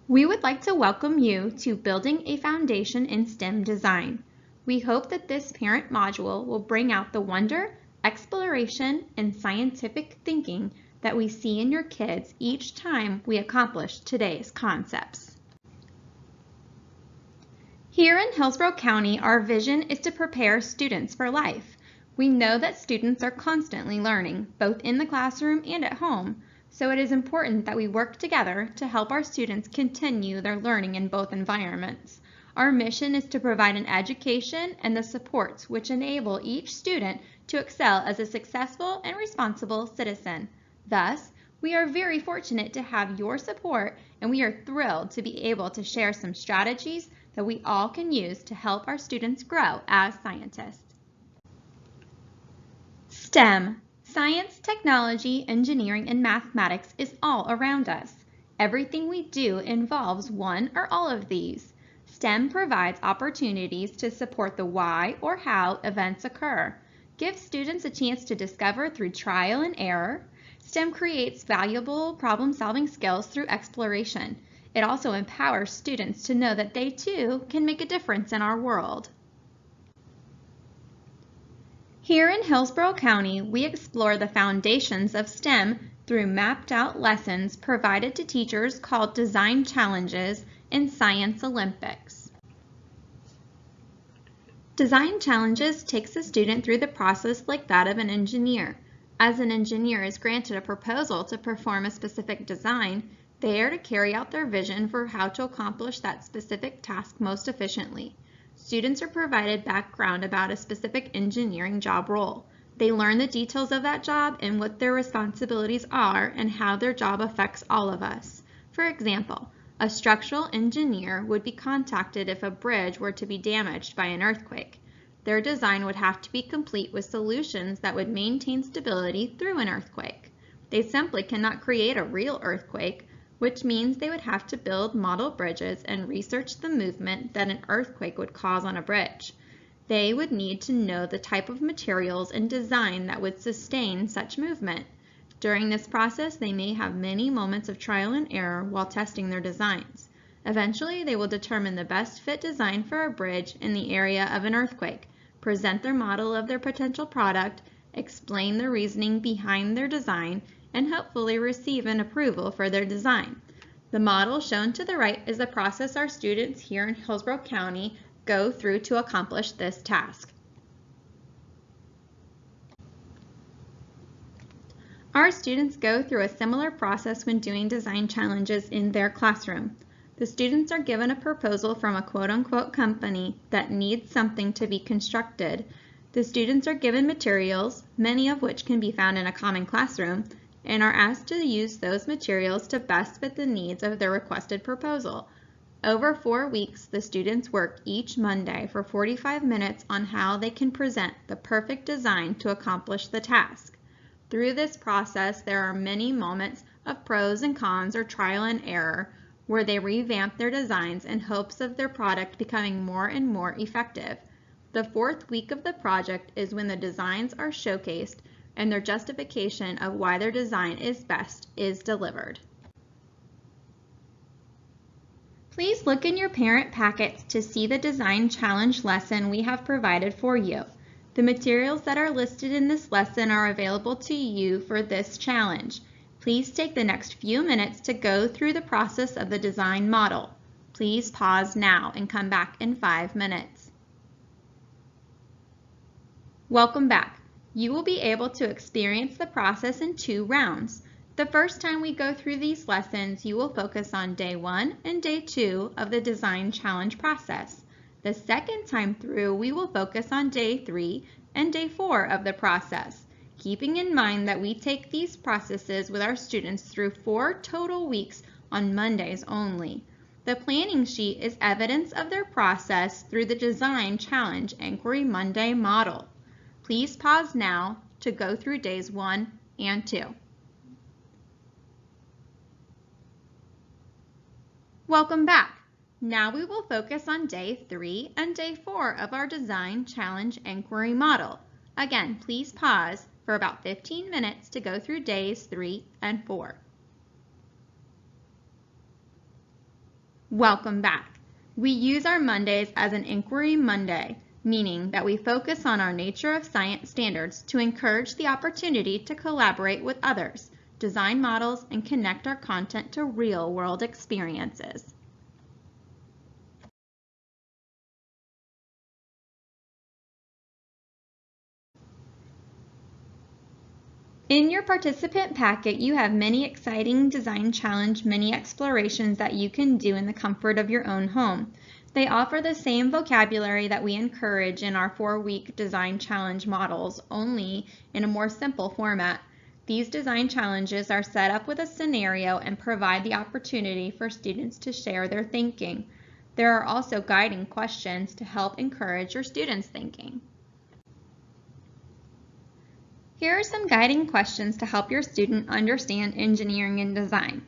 We would like to welcome you to Building a Foundation in STEM Design. We hope that this parent module will bring out the wonder, exploration, and scientific thinking that we see in your kids each time we accomplish today's concepts. Here in Hillsborough County, our vision is to prepare students for life. We know that students are constantly learning, both in the classroom and at home, so it is important that we work together to help our students continue their learning in both environments. Our mission is to provide an education and the supports which enable each student to excel as a successful and responsible citizen. Thus, we are very fortunate to have your support, and we are thrilled to be able to share some strategies that we all can use to help our students grow as scientists. STEM. Science, technology, engineering, and mathematics is all around us. Everything we do involves one or all of these. STEM provides opportunities to support the why or how events occur, gives students a chance to discover through trial and error. STEM creates valuable problem-solving skills through exploration. It also empowers students to know that they too can make a difference in our world. Here in Hillsborough County, we explore the foundations of STEM through mapped-out lessons provided to teachers called Design Challenges and Science Olympics. Design Challenges takes a student through the process like that of an engineer. As an engineer is granted a proposal to perform a specific design, they are to carry out their vision for how to accomplish that specific task most efficiently. Students are provided background about a specific engineering job role. They learn the details of that job and what their responsibilities are and how their job affects all of us. For example, a structural engineer would be contacted if a bridge were to be damaged by an earthquake. Their design would have to be complete with solutions that would maintain stability through an earthquake. They simply cannot create a real earthquake, which means they would have to build model bridges and research the movement that an earthquake would cause on a bridge. They would need to know the type of materials and design that would sustain such movement. During this process, they may have many moments of trial and error while testing their designs. Eventually, they will determine the best fit design for a bridge in the area of an earthquake, present their model of their potential product, explain the reasoning behind their design, and hopefully receive an approval for their design. The model shown to the right is the process our students here in Hillsborough County go through to accomplish this task. Our students go through a similar process when doing design challenges in their classroom. The students are given a proposal from a quote-unquote company that needs something to be constructed. The students are given materials, many of which can be found in a common classroom, and are asked to use those materials to best fit the needs of their requested proposal. Over 4 weeks, the students work each Monday for 45 minutes on how they can present the perfect design to accomplish the task. Through this process, there are many moments of pros and cons or trial and error where they revamp their designs in hopes of their product becoming more and more effective. The 4th week of the project is when the designs are showcased and their justification of why their design is best is delivered. Please look in your parent packets to see the design challenge lesson we have provided for you. The materials that are listed in this lesson are available to you for this challenge. Please take the next few minutes to go through the process of the design model. Please pause now and come back in 5 minutes. Welcome back. You will be able to experience the process in 2 rounds. The first time we go through these lessons, you will focus on day 1 and day 2 of the design challenge process. The second time through, we will focus on day 3 and day 4 of the process, keeping in mind that we take these processes with our students through 4 total weeks on Mondays only. The planning sheet is evidence of their process through the Design Challenge Inquiry Monday model. Please pause now to go through days 1 and 2. Welcome back. Now we will focus on day 3 and day 4 of our Design Challenge Inquiry model. Again, please pause for about 15 minutes to go through days 3 and 4. Welcome back. We use our Mondays as an Inquiry Monday, meaning that we focus on our Nature of Science standards to encourage the opportunity to collaborate with others, design models, and connect our content to real-world experiences. In your participant packet, you have many exciting design challenge mini explorations that you can do in the comfort of your own home. They offer the same vocabulary that we encourage in our 4-week design challenge models, only in a more simple format. These design challenges are set up with a scenario and provide the opportunity for students to share their thinking. There are also guiding questions to help encourage your students' thinking. Here are some guiding questions to help your student understand engineering and design.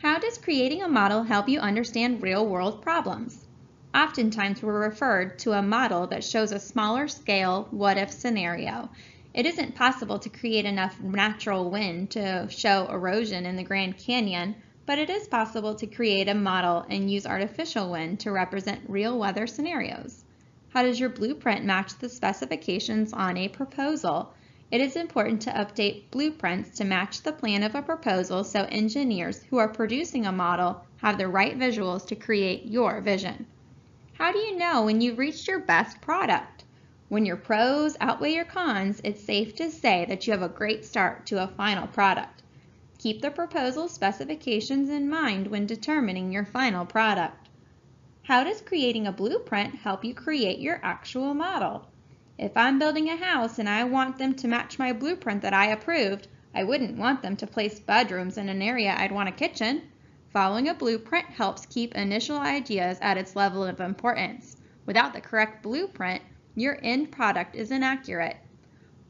How does creating a model help you understand real-world problems? Oftentimes we're referred to a model that shows a smaller scale what-if scenario. It isn't possible to create enough natural wind to show erosion in the Grand Canyon, but it is possible to create a model and use artificial wind to represent real weather scenarios. How does your blueprint match the specifications on a proposal? It is important to update blueprints to match the plan of a proposal so engineers who are producing a model have the right visuals to create your vision. How do you know when you've reached your best product? When your pros outweigh your cons, it's safe to say that you have a great start to a final product. Keep the proposal specifications in mind when determining your final product. How does creating a blueprint help you create your actual model? If I'm building a house and I want them to match my blueprint that I approved, I wouldn't want them to place bedrooms in an area I'd want a kitchen. Following a blueprint helps keep initial ideas at its level of importance. Without the correct blueprint, your end product is inaccurate.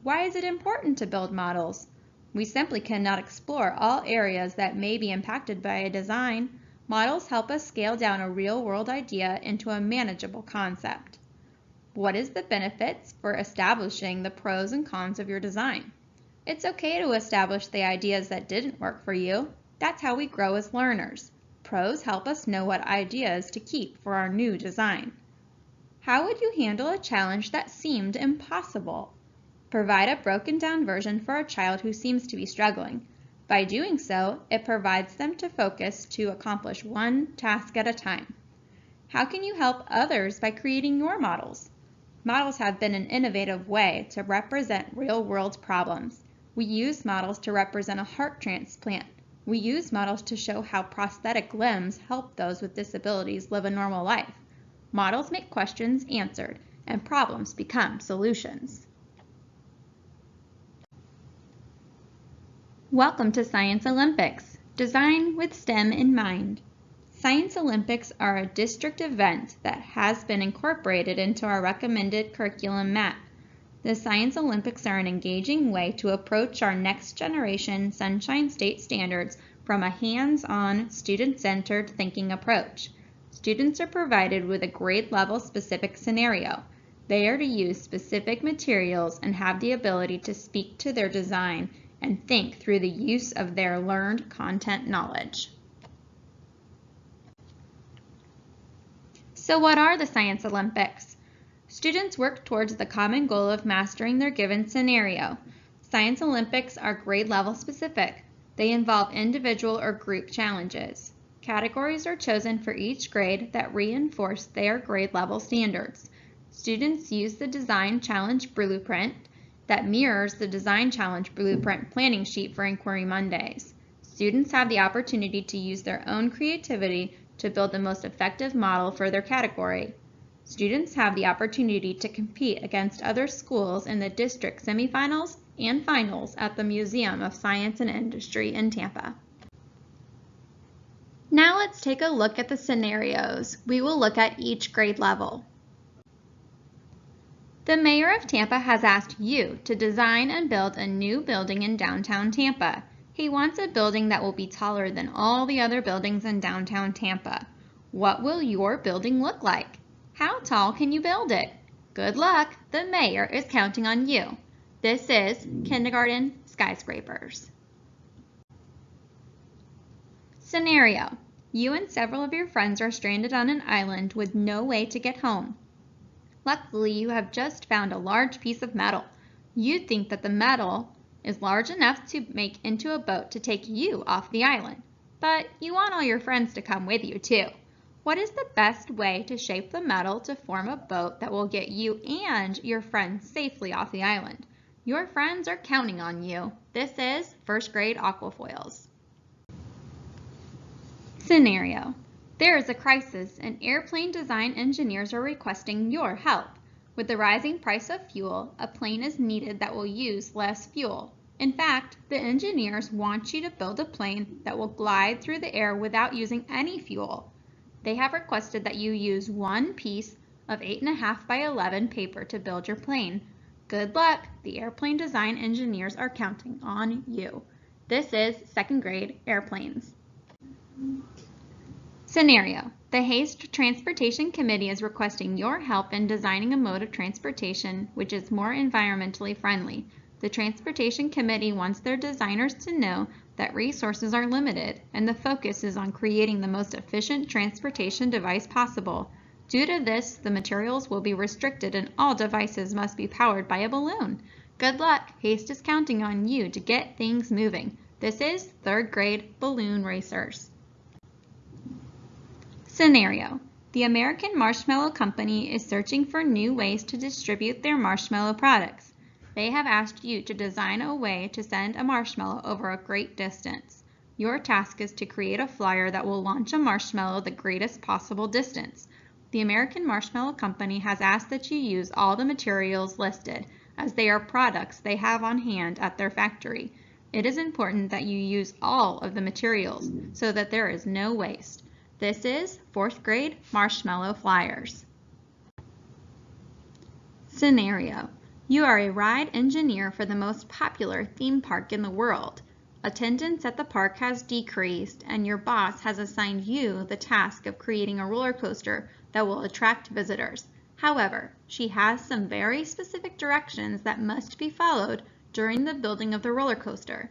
Why is it important to build models? We simply cannot explore all areas that may be impacted by a design. Models help us scale down a real-world idea into a manageable concept. What is the benefits for establishing the pros and cons of your design? It's okay to establish the ideas that didn't work for you. That's how we grow as learners. Pros help us know what ideas to keep for our new design. How would you handle a challenge that seemed impossible? Provide a broken down version for a child who seems to be struggling. By doing so, it provides them to focus to accomplish one task at a time. How can you help others by creating your models? Models have been an innovative way to represent real-world problems. We use models to represent a heart transplant. We use models to show how prosthetic limbs help those with disabilities live a normal life. Models make questions answered, and problems become solutions. Welcome to Science Olympics, design with STEM in mind. Science Olympics are a district event that has been incorporated into our recommended curriculum map. The Science Olympics are an engaging way to approach our next generation Sunshine State standards from a hands-on, student-centered thinking approach. Students are provided with a grade level specific scenario. They are to use specific materials and have the ability to speak to their design and think through the use of their learned content knowledge. So what are the Science Olympics? Students work towards the common goal of mastering their given scenario. Science Olympics are grade level specific. They involve individual or group challenges. Categories are chosen for each grade that reinforce their grade level standards. Students use the Design Challenge Blueprint that mirrors the Design Challenge Blueprint planning sheet for Inquiry Mondays. Students have the opportunity to use their own creativity to build the most effective model for their category. Students have the opportunity to compete against other schools in the district semifinals and finals at the Museum of Science and Industry in Tampa. Now let's take a look at the scenarios. We will look at each grade level. The Mayor of Tampa has asked you to design and build a new building in downtown Tampa. He wants a building that will be taller than all the other buildings in downtown Tampa. What will your building look like? How tall can you build it? Good luck, the mayor is counting on you. This is Kindergarten Skyscrapers. Scenario: You and several of your friends are stranded on an island with no way to get home. Luckily, you have just found a large piece of metal. You think that the metal is large enough to make into a boat to take you off the island, but you want all your friends to come with you too. What is the best way to shape the metal to form a boat that will get you and your friends safely off the island? Your friends are counting on you. This is first grade aquafoils. Scenario. There is a crisis and airplane design engineers are requesting your help. With the rising price of fuel, a plane is needed that will use less fuel. In fact, the engineers want you to build a plane that will glide through the air without using any fuel. They have requested that you use one piece of 8.5 by 11 paper to build your plane. Good luck! The airplane design engineers are counting on you. This is second grade airplanes. Scenario. The HAEST Transportation Committee is requesting your help in designing a mode of transportation which is more environmentally friendly. The Transportation Committee wants their designers to know that resources are limited and the focus is on creating the most efficient transportation device possible. Due to this, the materials will be restricted and all devices must be powered by a balloon. Good luck! HAEST is counting on you to get things moving. This is third grade balloon racers. Scenario. The American Marshmallow Company is searching for new ways to distribute their marshmallow products. They have asked you to design a way to send a marshmallow over a great distance. Your task is to create a flyer that will launch a marshmallow the greatest possible distance. The American Marshmallow Company has asked that you use all the materials listed, as they are products they have on hand at their factory. It is important that you use all of the materials so that there is no waste. This is fourth grade marshmallow flyers. Scenario. You are a ride engineer for the most popular theme park in the world. Attendance at the park has decreased and your boss has assigned you the task of creating a roller coaster that will attract visitors. However, she has some very specific directions that must be followed during the building of the roller coaster.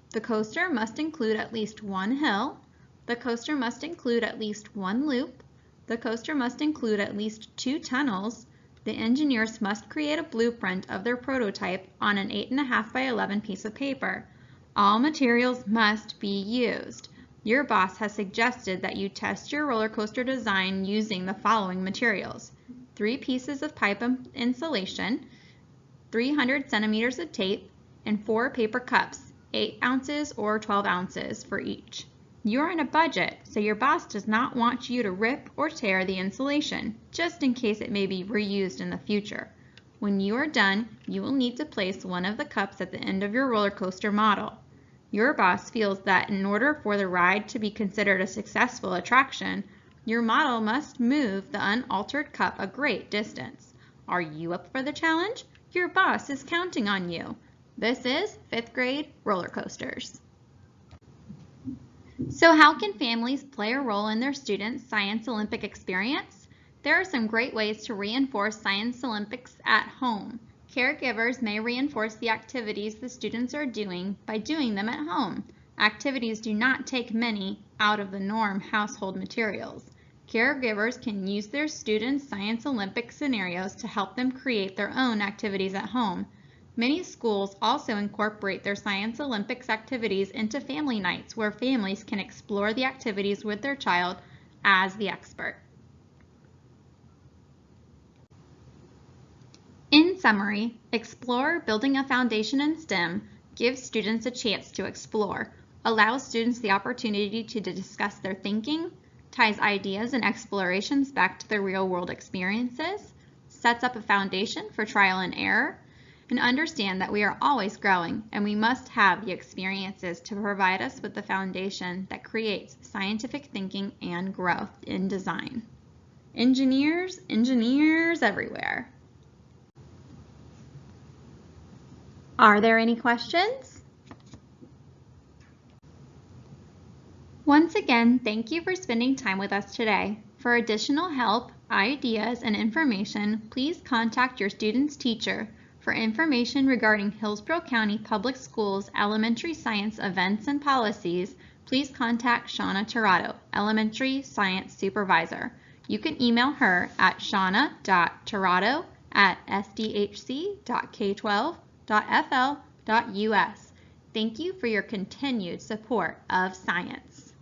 The coaster must include at least one hill. The coaster must include at least one loop. The coaster must include at least 2 tunnels. The engineers must create a blueprint of their prototype on an 8.5 by 11 piece of paper. All materials must be used. Your boss has suggested that you test your roller coaster design using the following materials: 3 pieces of pipe insulation, 300 centimeters of tape, and 4 paper cups, 8 ounces or 12 ounces for each. You're on a budget, so your boss does not want you to rip or tear the insulation, just in case it may be reused in the future. When you are done, you will need to place one of the cups at the end of your roller coaster model. Your boss feels that in order for the ride to be considered a successful attraction, your model must move the unaltered cup a great distance. Are you up for the challenge? Your boss is counting on you. This is 5th grade roller coasters. So how can families play a role in their students' Science Olympic experience? There are some great ways to reinforce Science Olympics at home. Caregivers may reinforce the activities the students are doing by doing them at home. Activities do not take many out of the norm household materials. Caregivers can use their students' Science Olympic scenarios to help them create their own activities at home. Many schools also incorporate their Science Olympics activities into family nights where families can explore the activities with their child as the expert. In summary, Explore Building a Foundation in STEM gives students a chance to explore, allows students the opportunity to discuss their thinking, ties ideas and explorations back to their real-world experiences, sets up a foundation for trial and error, and understand that we are always growing and we must have the experiences to provide us with the foundation that creates scientific thinking and growth in design. Engineers everywhere. Are there any questions? Once again, thank you for spending time with us today. For additional help, ideas, and information, please contact your student's teacher. For information regarding Hillsborough County Public Schools elementary science events and policies, please contact Shauna Tirado, Elementary Science Supervisor. You can email her at shauna.tirado@sdhc.k12.fl.us. Thank you for your continued support of science.